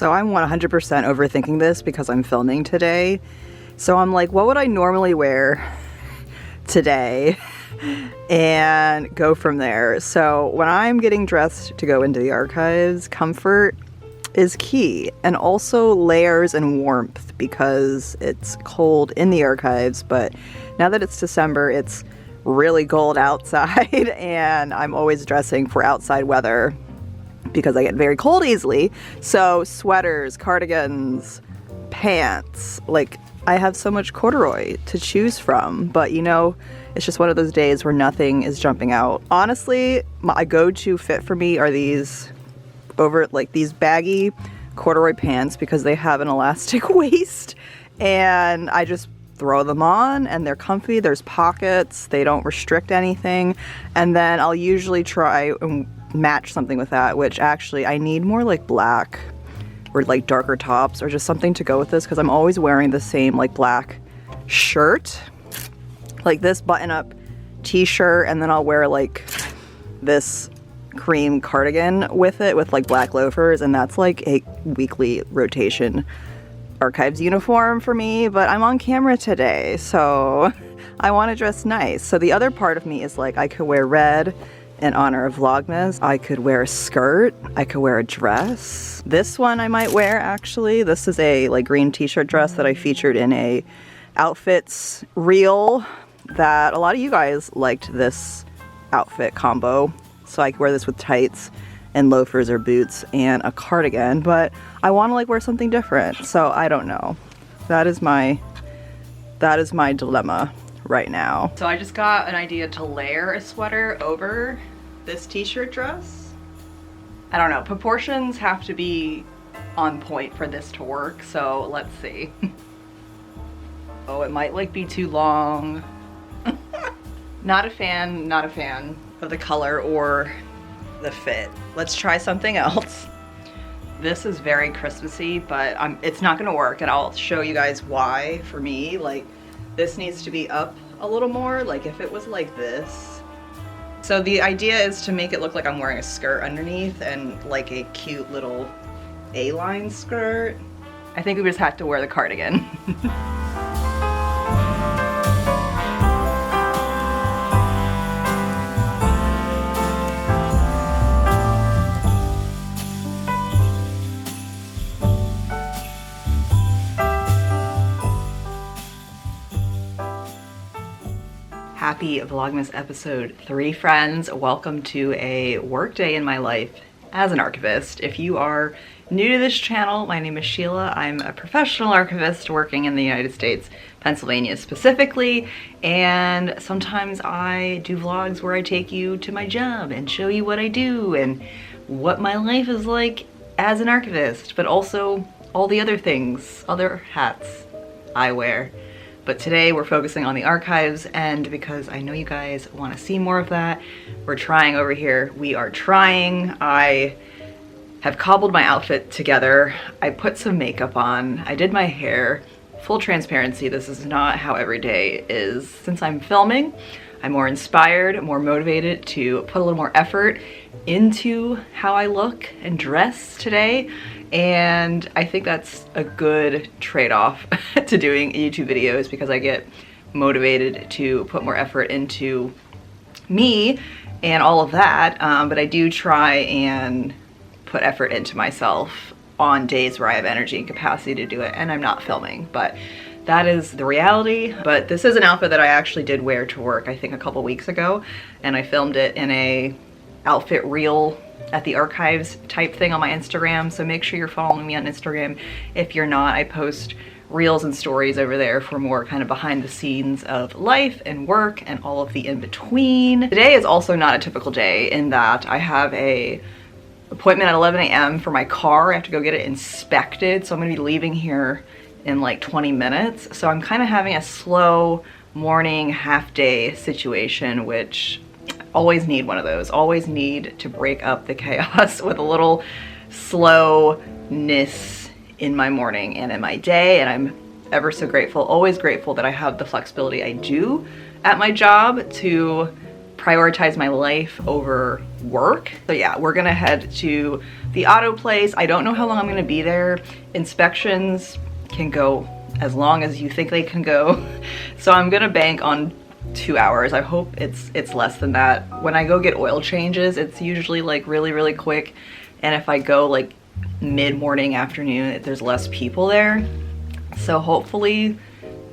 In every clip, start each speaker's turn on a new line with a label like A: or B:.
A: So I'm 100% overthinking this because I'm filming today. So I'm like, what would I normally wear today? And go from there. So when I'm getting dressed to go into the archives, comfort is key, and also layers and warmth, because it's cold in the archives. But now that it's December, it's really cold outside and I'm always dressing for outside weather because I get very cold easily. So sweaters, cardigans, pants, like I have so much corduroy to choose from. But you know, it's just one of those days where nothing is jumping out. Honestly, my go-to fit for me are these these baggy corduroy pants, because they have an elastic waist and I just throw them on and they're comfy. There's pockets, they don't restrict anything. And then I'll usually try and match something with that, which actually I need more like black or like darker tops or just something to go with this, because I'm always wearing the same like black shirt, like this button-up t-shirt, and then I'll wear like this cream cardigan with it with like black loafers, and that's like a weekly rotation archives uniform for me. But I'm on camera today, so I want to dress nice. So the other part of me is like, I could wear red in honor of Vlogmas. I could wear a skirt. I could wear a dress. This one I might wear, actually. This is a like green t-shirt dress that I featured in a outfits reel that a lot of you guys liked this outfit combo. So I could wear this with tights and loafers or boots and a cardigan, but I want to like wear something different. So I don't know. That is my dilemma right now. So I just got an idea to layer a sweater over this t-shirt dress. I don't know, proportions have to be on point for this to work, so let's see. Oh, it might like be too long. Not a fan of the color or the fit. Let's try something else. This is very Christmassy, but it's not gonna work, and I'll show you guys why. For me, like, this needs to be up a little more, like if it was like this. So the idea is to make it look like I'm wearing a skirt underneath and like a cute little A-line skirt. I think we just have to wear the cardigan. Happy Vlogmas episode 3, friends. Welcome to a work day in my life as an archivist. If you are new to this channel, my name is Sheila. I'm a professional archivist working in the United States, Pennsylvania specifically, and sometimes I do vlogs where I take you to my job and show you what I do and what my life is like as an archivist, but also all the other things, other hats I wear. But today we're focusing on the archives, and because I know you guys want to see more of that, we're trying over here. We are trying. I have cobbled my outfit together. I put some makeup on. I did my hair. Full transparency, this is not how every day is. Since I'm filming, I'm more inspired, more motivated to put a little more effort into how I look and dress today. And I think that's a good trade-off to doing YouTube videos, because I get motivated to put more effort into me and all of that. But I do try and put effort into myself on days where I have energy and capacity to do it and I'm not filming. But that is the reality. But this is an outfit that I actually did wear to work, I think a couple weeks ago, and I filmed it in a outfit reel at the archives type thing on my Instagram. So make sure you're following me on Instagram. If you're not, I post reels and stories over there for more kind of behind the scenes of life and work and all of the in-between. Today is also not a typical day in that I have a appointment at 11 a.m. for my car. I have to go get it inspected, so I'm gonna be leaving here in like 20 minutes. So I'm kind of having a slow morning, half-day situation, which always need one of those. Always need to break up the chaos with a little slowness in my morning and in my day. And I'm ever so grateful, always grateful that I have the flexibility I do at my job to prioritize my life over work. So yeah, we're gonna head to the auto place. I don't know how long I'm gonna be there. Inspections can go as long as you think they can go. So I'm gonna bank on 2 hours. I hope it's less than that. When I go get oil changes, it's usually like really quick. And if I go like mid-morning, afternoon, there's less people there. So hopefully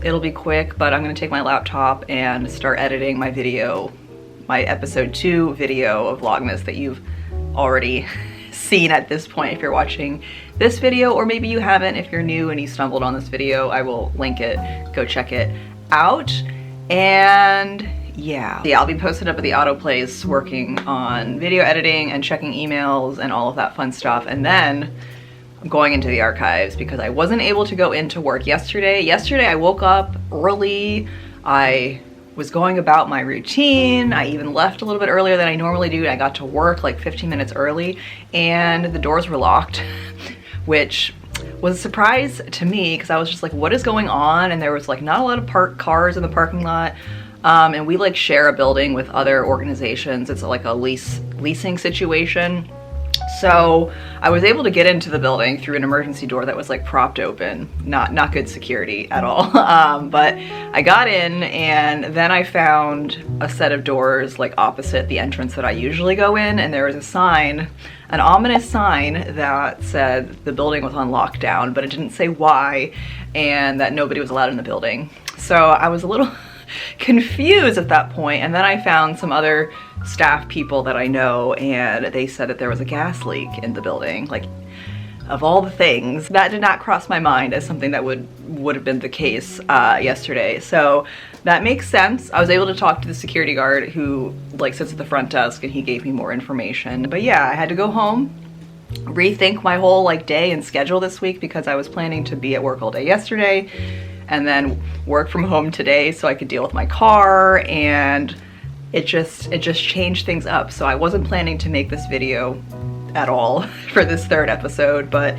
A: it'll be quick, but I'm gonna take my laptop and start editing my video, my episode 2 video of Vlogmas that you've already seen at this point if you're watching this video, or maybe you haven't. If you're new and you stumbled on this video, I will link it, go check it out. And yeah, I'll be posted up at the auto place working on video editing and checking emails and all of that fun stuff. And then I'm going into the archives because I wasn't able to go into work yesterday. Yesterday I woke up early. I was going about my routine. I even left a little bit earlier than I normally do. I got to work like 15 minutes early and the doors were locked, which was a surprise to me because I was just like, what is going on? And there was like not a lot of parked cars in the parking lot. And we like share a building with other organizations. It's like a leasing situation. So I was able to get into the building through an emergency door that was like propped open. Not good security at all. But I got in and then I found a set of doors like opposite the entrance that I usually go in, and there was a sign, an ominous sign that said the building was on lockdown, but it didn't say why, and that nobody was allowed in the building. So I was a little confused at that point, and then I found some other staff people that I know, and they said that there was a gas leak in the building. Like, of all the things, that did not cross my mind as something that would have been the case yesterday. So that makes sense. I was able to talk to the security guard who like sits at the front desk, and he gave me more information. But yeah, I had to go home, rethink my whole like day and schedule this week because I was planning to be at work all day yesterday and then work from home today so I could deal with my car, and it just changed things up. So I wasn't planning to make this video at all for this third episode, but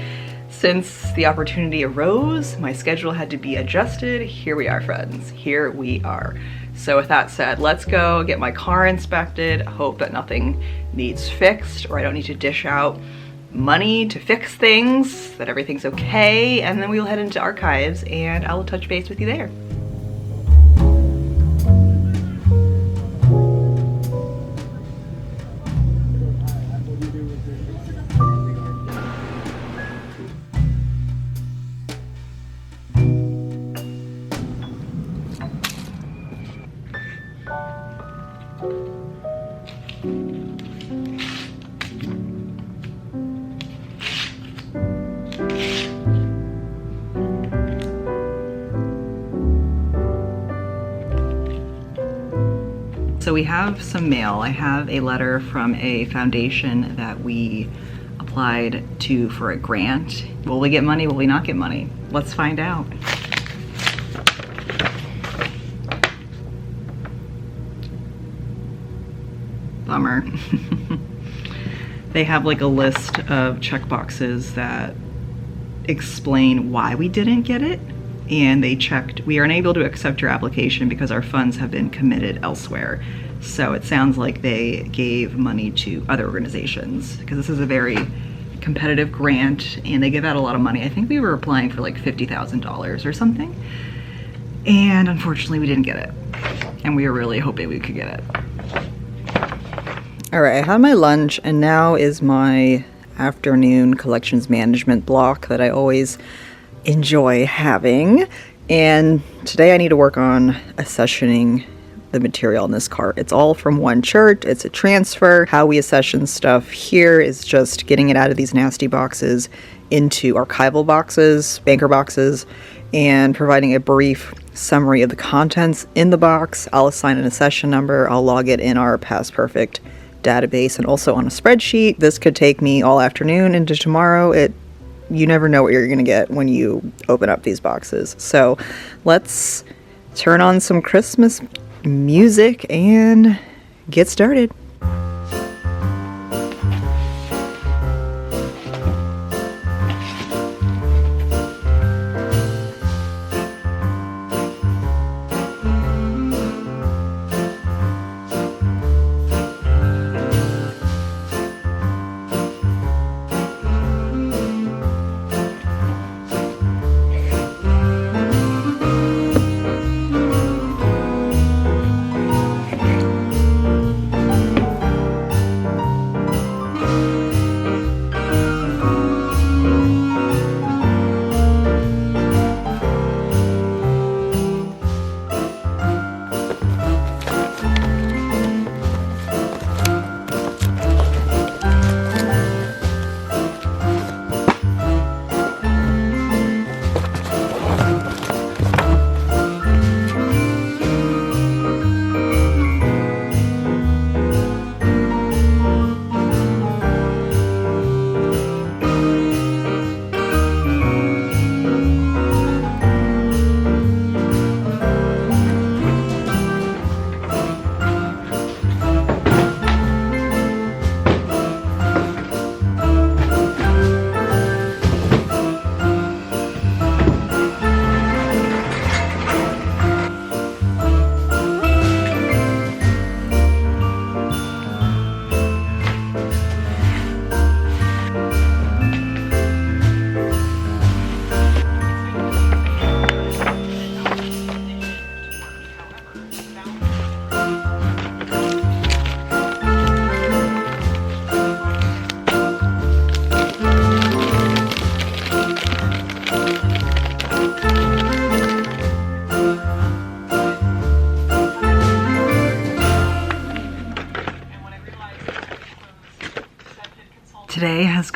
A: since the opportunity arose, my schedule had to be adjusted. Here we are, friends. Here we are. So with that said, let's go get my car inspected. Hope that nothing needs fixed or I don't need to dish out money to fix things, that everything's okay, and then we'll head into archives and I will touch base with you there. So we have some mail. I have a letter from a foundation that we applied to for a grant. Will we get money? Will we not get money? Let's find out. Bummer. They have like a list of check boxes that explain why we didn't get it. And they checked, we are unable to accept your application because our funds have been committed elsewhere. So it sounds like they gave money to other organizations because this is a very competitive grant and they give out a lot of money. I think we were applying for like $50,000 or something. And unfortunately we didn't get it. And we were really hoping we could get it. All right, I had my lunch and now is my afternoon collections management block that I always enjoy having, and today I need to work on accessioning the material in this cart. It's all from one church. It's a transfer. How we accession stuff here is just getting it out of these nasty boxes into archival boxes, banker boxes, and providing a brief summary of the contents in the box. I'll assign an accession number. I'll log it in our Past Perfect database and also on a spreadsheet. This could take me all afternoon into tomorrow. You never know what you're gonna get when you open up these boxes. So let's turn on some Christmas music and get started.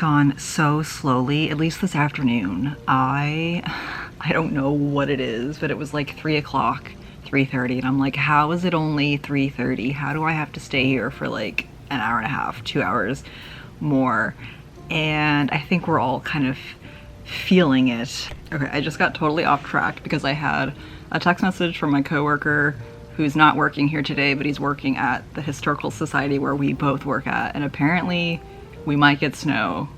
A: gone so slowly, at least this afternoon. I don't know what it is, but it was like 3 o'clock, 3:30, and I'm like, how is it only 3:30? How do I have to stay here for like an hour and a half, 2 hours more? And I think we're all kind of feeling it. Okay, I just got totally off track because I had a text message from my coworker who's not working here today, but he's working at the Historical Society where we both work at, and apparently we might get snow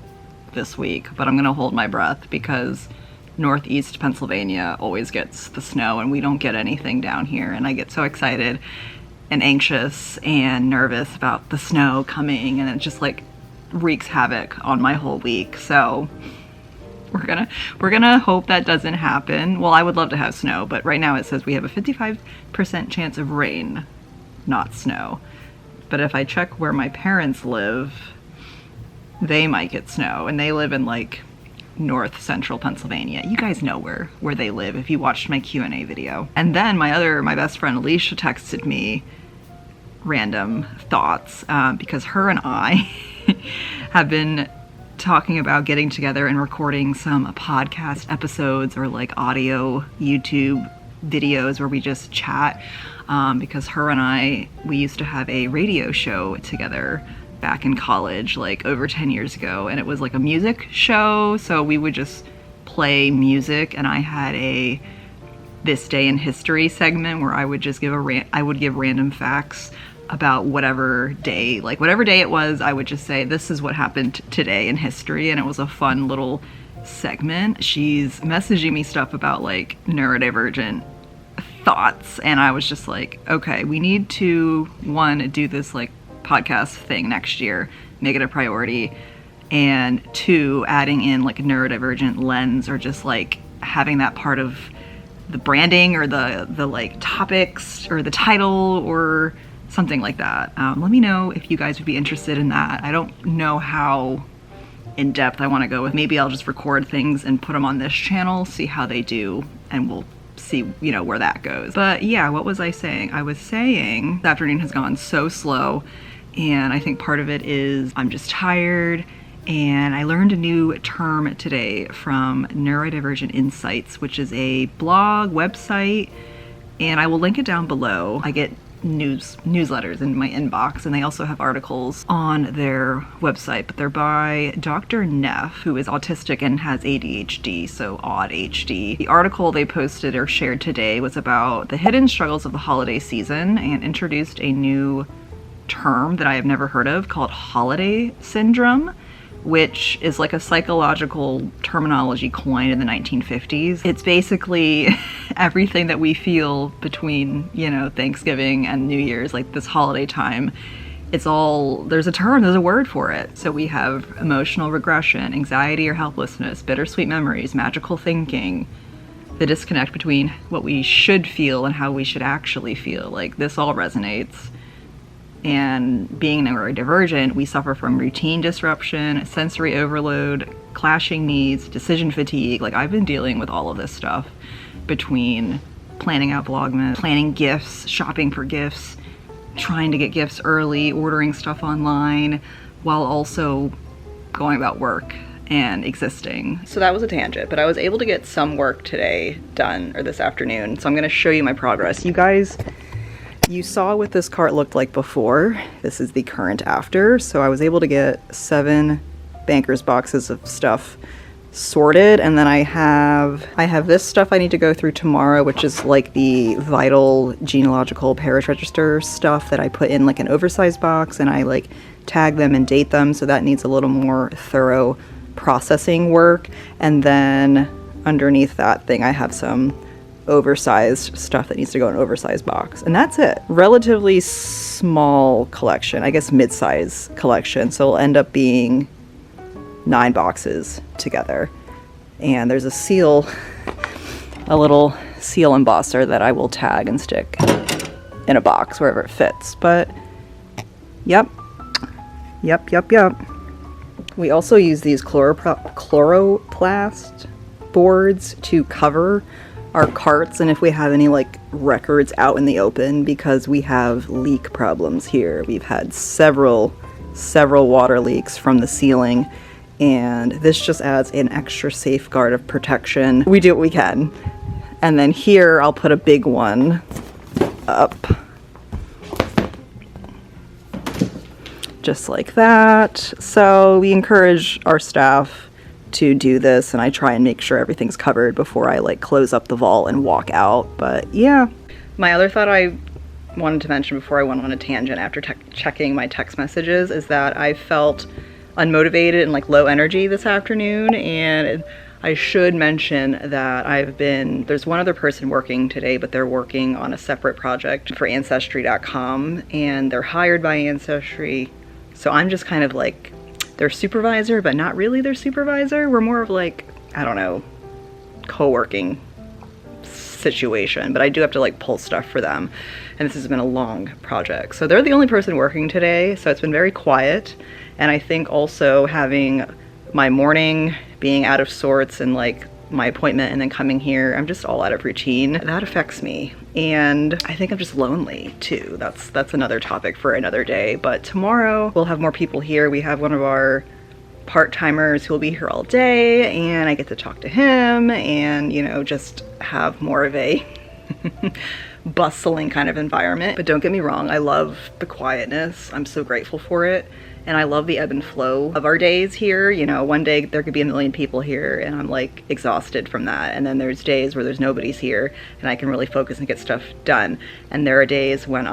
A: this week, but I'm gonna hold my breath because Northeast Pennsylvania always gets the snow and we don't get anything down here, and I get so excited and anxious and nervous about the snow coming, and it just like wreaks havoc on my whole week. So we're gonna hope that doesn't happen. Well, I would love to have snow, but right now it says we have a 55% chance of rain, not snow. But if I check where my parents live, they might get snow, and they live in like north central Pennsylvania. You guys know where they live if you watched my Q&A video. And then my best friend Alicia texted me random thoughts because her and I have been talking about getting together and recording some podcast episodes or like audio YouTube videos where we just chat, because her and we used to have a radio show together back in college, like over 10 years ago, and it was like a music show, so we would just play music, and I had a This Day in History segment where I would just give random facts about whatever day it was. I would just say, this is what happened today in history, and it was a fun little segment. She's messaging me stuff about like neurodivergent thoughts, and I was just like, okay, we need to, one, do this like podcast thing next year, make it a priority, and two, adding in like a neurodivergent lens, or just like having that part of the branding or the like topics or the title or something like that. Let me know if you guys would be interested in that. I don't know how in depth I want to go with. Maybe I'll just record things and put them on this channel, see how they do, and we'll see, you know, where that goes. But yeah, what was I saying? I was saying this afternoon has gone so slow, and I think part of it is I'm just tired. And I learned a new term today from Neurodivergent Insights, which is a blog website, and I will link it down below. I get newsletters in my inbox, and they also have articles on their website, but they're by Dr. Neff, who is autistic and has ADHD, so odd HD. The article they posted or shared today was about the hidden struggles of the holiday season and introduced a new term that I have never heard of called holiday syndrome, which is like a psychological terminology coined in the 1950s. It's basically everything that we feel between, you know, Thanksgiving and New Year's, like this holiday time. It's all, there's a word for it. So we have emotional regression, anxiety or helplessness, bittersweet memories, magical thinking, the disconnect between what we should feel and how we should actually feel. Like, this all resonates. And being neurodivergent, we suffer from routine disruption, sensory overload, clashing needs, decision fatigue. Like, I've been dealing with all of this stuff between planning out Vlogmas, planning gifts, shopping for gifts, trying to get gifts early, ordering stuff online, while also going about work and existing. So that was a tangent, but I was able to get some work today done, or this afternoon. So I'm gonna show you my progress. You guys, you saw what this cart looked like before. This is the current after. So I was able to get 7 Banker's boxes of stuff sorted, and then I have this stuff I need to go through tomorrow, which is like the vital genealogical parish register stuff that I put in like an oversized box, and I like tag them and date them, so that needs a little more thorough processing work. And then underneath that thing I have some oversized stuff that needs to go in an oversized box, and that's it. Relatively small collection, I guess mid-size collection, so it'll end up being 9 boxes together. And there's a seal, a little seal embosser that I will tag and stick in a box wherever it fits. But yep. We also use these chloroplast boards to cover our carts, and if we have any like records out in the open, because we have leak problems here. We've had several water leaks from the ceiling, and this just adds an extra safeguard of protection. We do what we can. And then here I'll put a big one up. Just like that. So we encourage our staff to do this, and I try and make sure everything's covered before I like close up the vault and walk out. But yeah. My other thought I wanted to mention before I went on a tangent after checking my text messages is that I felt unmotivated and like low energy this afternoon, and I should mention that there's one other person working today, but they're working on a separate project for Ancestry.com, and they're hired by Ancestry. So I'm just kind of like their supervisor, but not really their supervisor. We're more of like, I don't know, co-working situation, but I do have to like pull stuff for them. And this has been a long project. So they're the only person working today. So it's been very quiet. And I think also having my morning being out of sorts and like my appointment and then coming here, I'm just all out of routine. That affects me. And I think I'm just lonely too. That's another topic for another day. But tomorrow we'll have more people here. We have one of our part-timers who will be here all day, and I get to talk to him and, you know, just have more of a bustling kind of environment. But don't get me wrong, I love the quietness. I'm so grateful for it. And I love the ebb and flow of our days here. You know, one day there could be 1 million people here and I'm like exhausted from that. And then there's days where there's nobody's here and I can really focus and get stuff done. And there are days when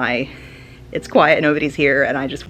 A: it's quiet, nobody's here, and I just